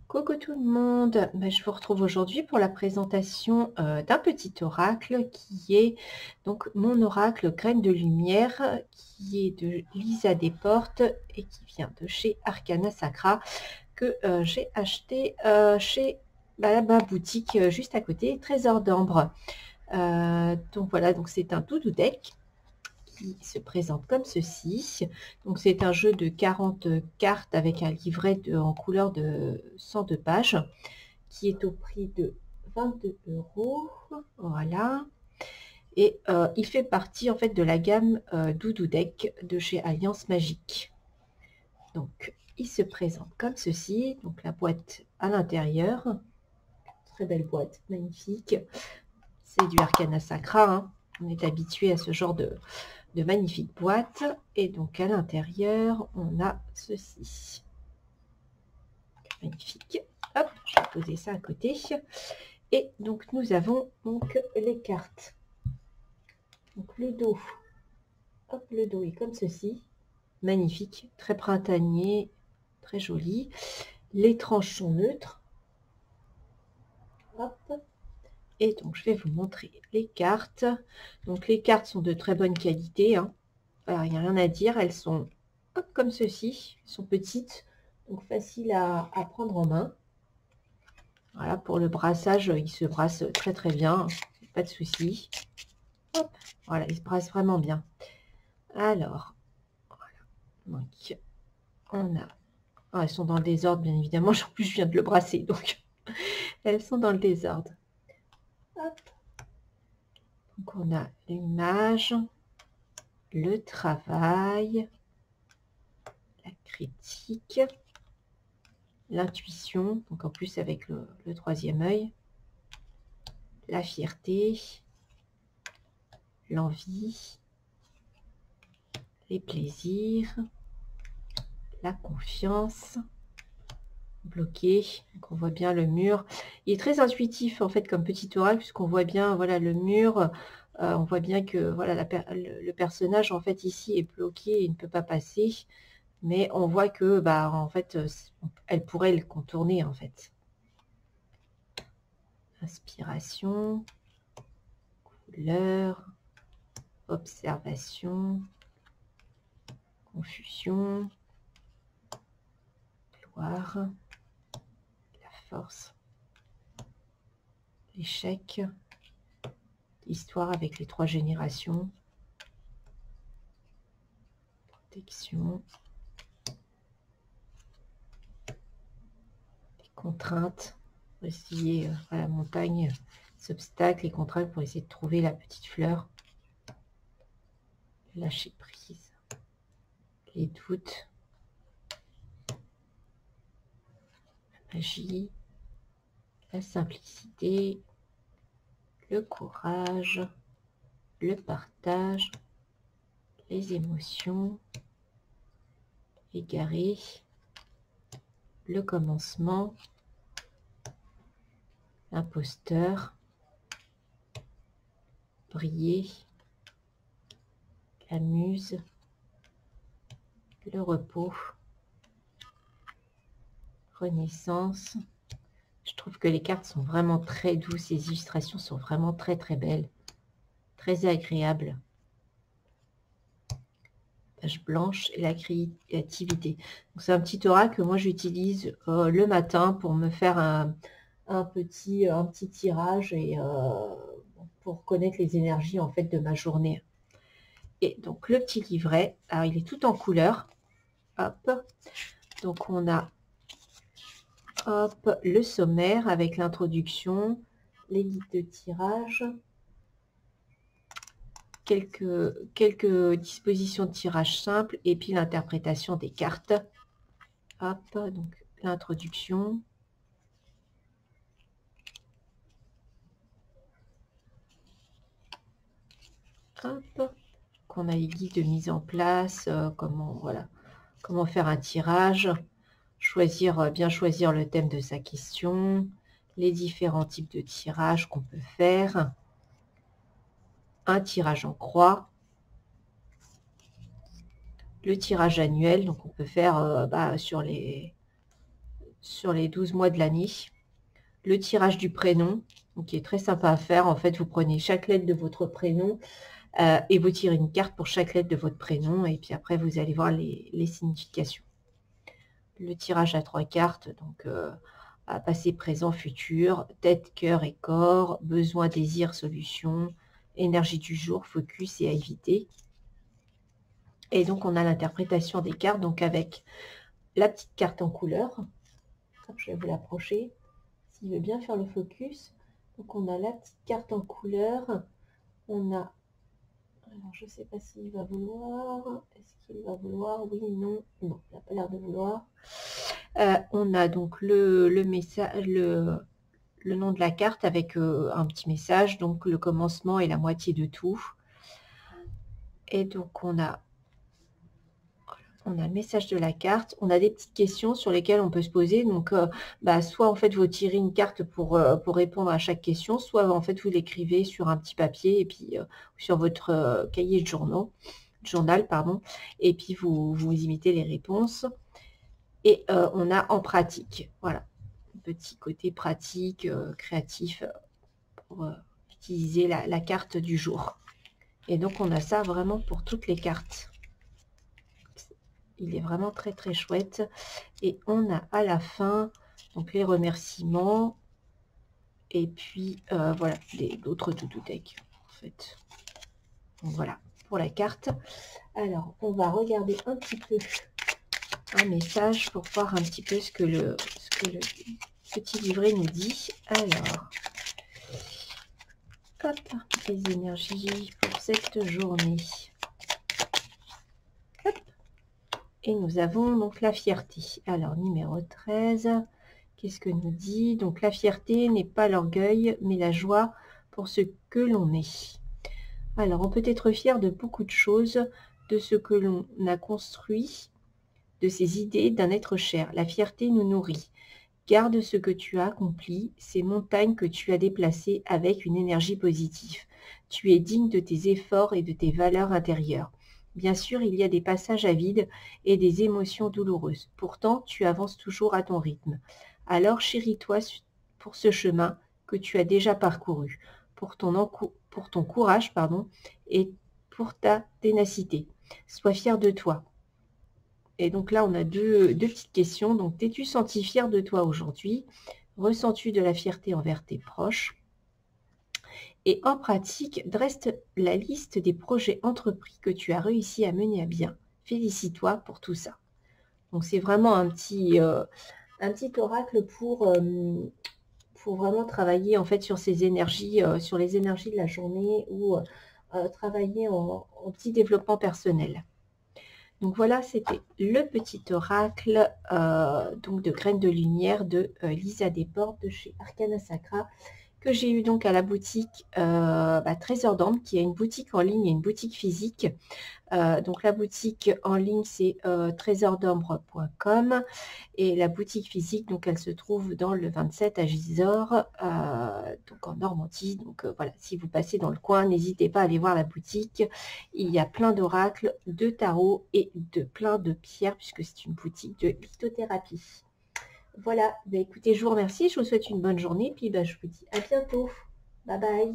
Coucou tout le monde, je vous retrouve aujourd'hui pour la présentation d'un petit oracle qui est donc mon oracle Graine de Lumière, qui est de Lisa Desportes et qui vient de chez Arcana Sacra, que j'ai acheté chez ma boutique juste à côté, Trésor d'Ambre. Donc voilà, donc c'est un doudou deck qui se présente comme ceci. Donc c'est un jeu de 40 cartes avec un livret en couleur de 102 pages qui est au prix de 22 €. Voilà. Et il fait partie en fait de la gamme Doudou Deck de chez Alliance Magique. Donc il se présente comme ceci. Donc la boîte à l'intérieur. Très belle boîte, magnifique. C'est du Arcana Sacra. Hein. On est habitué à ce genre de magnifiques boîtes. Et donc à l'intérieur, on a ceci. Magnifique. Hop, je vais poser ça à côté. Et donc nous avons donc les cartes. Donc le dos. Hop, le dos est comme ceci. Magnifique, très printanier, très joli. Les tranches sont neutres. Hop. Et donc je vais vous montrer les cartes. Donc les cartes sont de très bonne qualité. Hein. Alors, il n'y a rien à dire, elles sont hop, comme ceci, elles sont petites, donc faciles à prendre en main. Voilà, pour le brassage, il se brasse très très bien, pas de souci. Hop, voilà, il se brasse vraiment bien. Alors, voilà. Donc, on a... Oh, elles sont dans le désordre, bien évidemment, en plus je viens de le brasser, donc elles sont dans le désordre. Hop. Donc, on a l'image, le travail, la critique, l'intuition, donc en plus avec le troisième œil, la fierté, l'envie, les plaisirs, la confiance, bloqué, donc on voit bien le mur. Il est très intuitif en fait comme petit oracle puisqu'on voit bien voilà le mur, on voit bien que voilà le personnage en fait ici est bloqué, il ne peut pas passer, mais on voit que bah en fait elle pourrait le contourner en fait. Inspiration, couleur, observation, confusion, gloire, la force, l'échec, l'histoire avec les 3 générations, protection, les contraintes, pour essayer à la montagne, les obstacles, les contraintes pour essayer de trouver la petite fleur, lâcher prise, les doutes, la magie, la simplicité, le courage, le partage, les émotions, égaré, le commencement, l'imposteur, briller, la muse, le repos, renaissance. Je trouve que les cartes sont vraiment très douces, les illustrations sont vraiment très très belles, très agréables. Page blanche et la créativité. C'est un petit oracle que moi j'utilise le matin pour me faire un petit tirage et pour connaître les énergies en fait de ma journée. Et donc le petit livret, alors il est tout en couleur. Hop, donc on a hop, le sommaire avec l'introduction, les guides de tirage, quelques dispositions de tirage simple et puis l'interprétation des cartes. Hop, donc l'introduction. Hop, qu'on a les guides de mise en place, comment faire un tirage, bien choisir le thème de sa question, les différents types de tirages qu'on peut faire, un tirage en croix, le tirage annuel, donc on peut faire sur les sur les 12 mois de l'année. Le tirage du prénom, donc, qui est très sympa à faire. En fait, vous prenez chaque lettre de votre prénom et vous tirez une carte pour chaque lettre de votre prénom. Et puis après, vous allez voir les significations. Le tirage à 3 cartes, donc à passé, présent, futur, tête, cœur et corps, besoin, désir, solution, énergie du jour, focus et à éviter. Et donc, on a l'interprétation des cartes, donc avec la petite carte en couleur. Je vais vous l'approcher, s'il veut bien faire le focus. Donc, on a la petite carte en couleur. On a... Alors, je ne sais pas s'il va vouloir. Est-ce qu'il va vouloir? Oui, non. Non, il n'a pas l'air de vouloir. On a donc le message, le nom de la carte avec un petit message, donc le commencement et la moitié de tout. Et donc, on a le message de la carte. On a des petites questions sur lesquelles on peut se poser. Donc, soit en fait, vous tirez une carte pour répondre à chaque question, soit en fait, vous l'écrivez sur un petit papier et puis sur votre cahier de journal, pardon, et puis vous imitez les réponses. Et on a en pratique, voilà, petit côté pratique, créatif pour utiliser la carte du jour. Et donc, on a ça vraiment pour toutes les cartes. Il est vraiment très très chouette. Et on a à la fin donc les remerciements et puis voilà d'autres doudou deck en fait. Donc voilà pour la carte. Alors on va regarder un petit peu un message pour voir un petit peu ce que le petit livret nous dit. Alors hop, les énergies pour cette journée. Et nous avons donc la fierté. Alors, numéro 13, qu'est-ce que nous dit? Donc, la fierté n'est pas l'orgueil, mais la joie pour ce que l'on est. Alors, on peut être fier de beaucoup de choses, de ce que l'on a construit, de ses idées, d'un être cher. La fierté nous nourrit. Garde ce que tu as accompli, ces montagnes que tu as déplacées avec une énergie positive. Tu es digne de tes efforts et de tes valeurs intérieures. Bien sûr, il y a des passages à vide et des émotions douloureuses. Pourtant, tu avances toujours à ton rythme. Alors, chéris-toi pour ce chemin que tu as déjà parcouru, pour ton courage, et pour ta ténacité. Sois fier de toi. Et donc là, on a deux petites questions. Donc, t'es-tu senti fier de toi aujourd'hui? Ressens-tu de la fierté envers tes proches? Et en pratique, dresse la liste des projets entrepris que tu as réussi à mener à bien. Félicite-toi pour tout ça. Donc, c'est vraiment un petit oracle pour vraiment travailler en fait sur ces énergies, sur les énergies de la journée ou travailler en petit développement personnel. Donc voilà, c'était le petit oracle donc de Graines de Lumière de Lisa Desportes de chez Arcana Sacra, que j'ai eu donc à la boutique Trésor d'Ambre, qui a une boutique en ligne et une boutique physique. Donc la boutique en ligne, c'est trésordambre.com et la boutique physique, donc elle se trouve dans le 27 à Gisors, donc en Normandie. Donc voilà, si vous passez dans le coin, n'hésitez pas à aller voir la boutique. Il y a plein d'oracles, de tarot et de plein de pierres, puisque c'est une boutique de lithothérapie. Voilà, écoutez, je vous remercie, je vous souhaite une bonne journée, puis je vous dis à bientôt. Bye bye.